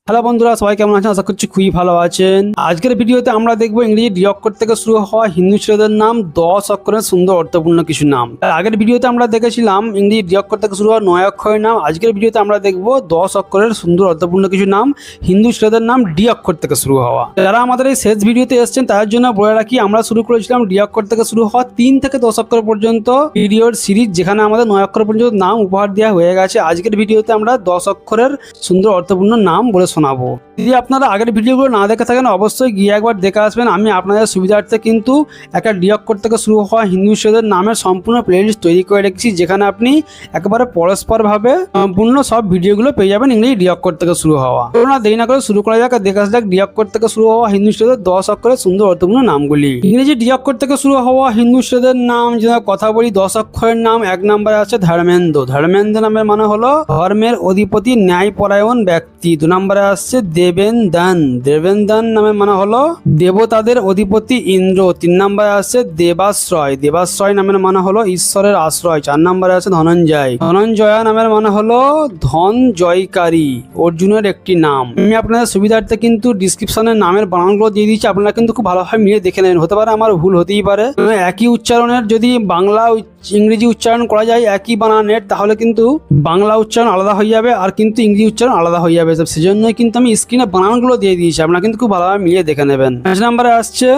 Hello বন্ধুরা, সবাই কেমন আছেন? আশা করছি খুবই ভালো আছেন। আজকের ভিডিওতে আমরা দেখবো ইংরেজি ডি অক্ষর থেকে শুরু হওয়া হিন্দু ছেলেদের নাম 10 অক্ষরের সুন্দর অর্থপূর্ণ কিছু নাম। আগের ভিডিওতে আমরা দেখেছিলাম ইংরেজি ডি অক্ষর থেকে শুরু হওয়া 9 অক্ষরের নাম। আজকের ভিডিওতে আমরা দেখবো 10 অক্ষরের সুন্দর অর্থপূর্ণ কিছু নাম হিন্দু ছেলেদের নাম ডি অক্ষর থেকে শুরু হওয়া। যারা আমাদের এই শেষ ভিডিওতে এসেছেন তাদের জন্য বলে রাখি, আমরা শুরু করেছিলাম ডি অক্ষর থেকে শুরু হওয়া 3 থেকে 10 অক্ষর পর্যন্ত ভিডিওর সিরিজ, যেখানে আমাদের 9 অক্ষর পর্যন্ত নাম উপহার দেওয়া হয়ে গেছে। আজকের ভিডিওতে আমরা 10 অক্ষরের সুন্দর অর্থপূর্ণ নাম বলে শোনাবো। যদি আপনারা আগের ভিডিওগুলো না দেখে থাকেন অবশ্যই গিয়ে একবার দেখে আসবেন। আমি আপনাদের সুবিধার্থে কিন্তু একটা ডি অক্ষর থেকে শুরু হওয়া হিন্দু ছেলেদের নামের সম্পূর্ণ প্লেলিস্ট তৈরি করে রেখেছি, যেখানে আপনি একেবারে পরস্পরভাবে সম্পূর্ণ সব ভিডিওগুলো পেয়ে যাবেন ইংরেজি ডি অক্ষর থেকে শুরু হওয়া। না দেরি না করে শুরু করা যাক, দেখে আসা যাক ডি অক্ষর থেকে শুরু হওয়া হিন্দু ছেলেদের 10 অক্ষরের সুন্দর অর্থপূর্ণ নামগুলি। ইংরেজি ডি অক্ষর থেকে শুরু হওয়া হিন্দু ছেলেদের নাম যেটা কথা বলি, 10 অক্ষরের নাম। 1 নম্বরে আছে ধর্মেন্দ্র। ধর্মেন্দ্র নামের মানে হলো ধর্মের অধিপতি, ন্যায়পরায়ণ ব্যক্তি। 2 নম্বরে আসছে দেবেন্দ্রন। দেবেন্দ্রন নামে মানে হলো দেবতাদের অধিপতি ইন্দ্র। 3 নম্বরে আছে দেবাশ্রয়। দেবাশ্রয় নামের মানে হলো ঈশ্বরের আশ্রয়। 4 নম্বরে আছে ধনঞ্জয়। ধনঞ্জয়া নামের মানে হলো ধন জয়কারী, অর্জুনের একটি নাম। আমি আপনাদের সুবিধার্থে কিন্তু ডিসক্রিপশনে নামের বানানগুলো দিয়ে দিচ্ছি, আপনারা কিন্তু খুব ভালোভাবে মিলিয়ে দেখে নেবেন। হতে পারে আমার ভুল হতেই পারে। একই উচ্চারণের যদি বাংলা ইংরেজি উচ্চারণ করা যায় একই বানানের, তাহলে কিন্তু বাংলা উচ্চারণ আলাদা হয়ে যাবে আর কিন্তু ইংরেজি উচ্চারণ আলাদা হয়ে যাবে। সেজন্যই কিন্তু আমি স্ক্রিনে বানানগুলো দিয়ে দিয়েছি, আপনারা কিন্তু খুব ভালোভাবে মিলিয়ে দেখে নেবেন। 5 নম্বরে আসছে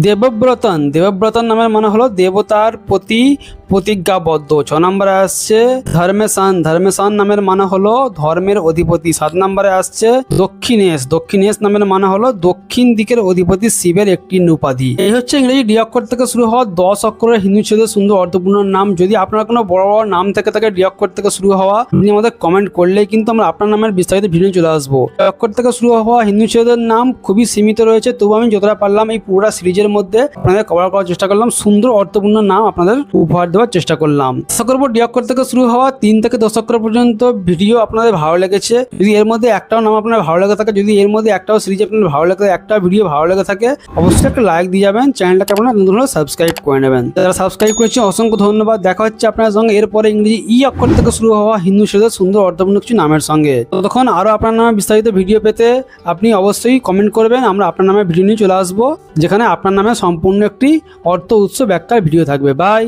দেবব্রতন। দেবব্রতন নামের মানে হলো দেবতার প্রতি প্রতিজ্ঞাবদ্ধ। 6 নম্বরে আসছে ধর্মেশান। ধর্মেশান নামের মানে হলো ধর্মের অধিপতি। 7 নম্বরে আসছে দক্ষিণেশ। দক্ষিণেশ নামের মানে হলো দক্ষিণ দিকের অধিপতি শিবের একটি উপাধি। এই হচ্ছে ইংরেজি ডি অক্ষর থেকে শুরু হওয়া 10 অক্ষরের হিন্দু ছেলেদের সুন্দর অর্থপূর্ণ নাম। যদি আপনার কোনো বড় বড় নাম থেকে থাকে ডি অক্ষর থেকে শুরু হওয়া, আপনি আমাদের কমেন্ট করলেই কিন্তু আমরা আপনার নামের বিস্তারিত ভিডিও চলে আসবো। ডি অক্ষর থেকে শুরু হওয়া হিন্দু ছেলেদের নাম খুবই সীমিত রয়েছে, তবু আমি যতটা পারলাম এই পুরো সিরিজের মধ্যে আপনাদের কভার করার চেষ্টা করলাম। সুন্দর অর্থপূর্ণ নাম আপনাদের উপহার দেওয়ার চেষ্টা করলাম। আশা করবো ডি অক্ষর থেকে শুরু হওয়া 3 থেকে 10 অক্ষর পর্যন্ত ভিডিও আপনাদের ভালো লেগেছে। যদি এর মধ্যে একটাও নাম আপনার ভালো লেগে থাকে, যদি এর মধ্যে একটাও সিরিজ আপনার ভালো লেগে থাকে, একটা ভিডিও ভালো লেগে থাকে, অবশ্যই একটা লাইক দিয়ে যাবেন। চ্যানেলটাকে আপনারা নতুন হলে সাবস্ক্রাইব করে নেবেন। যারা সাবস্ক্রাইব করেছেন অসংখ্য ধন্যবাদ। দেখা হচ্ছে আপনার সঙ্গে এরপরে ইংরেজি ই অক্ষর থেকে শুরু হওয়া হিন্দু ছেলেদের সুন্দর অর্থপূর্ণ কিছু নামের সঙ্গে। ততক্ষণ আরো আপনার নামে বিস্তারিত ভিডিও পেতে আপনি অবশ্যই কমেন্ট করবেন। আমরা আপনার নামে ভিডিও নিয়ে চলে আসবো, যেখানে আপনার নামে সম্পূর্ণ একটি অর্থ উৎস ব্যাখ্যার ভিডিও থাকবে। বাই।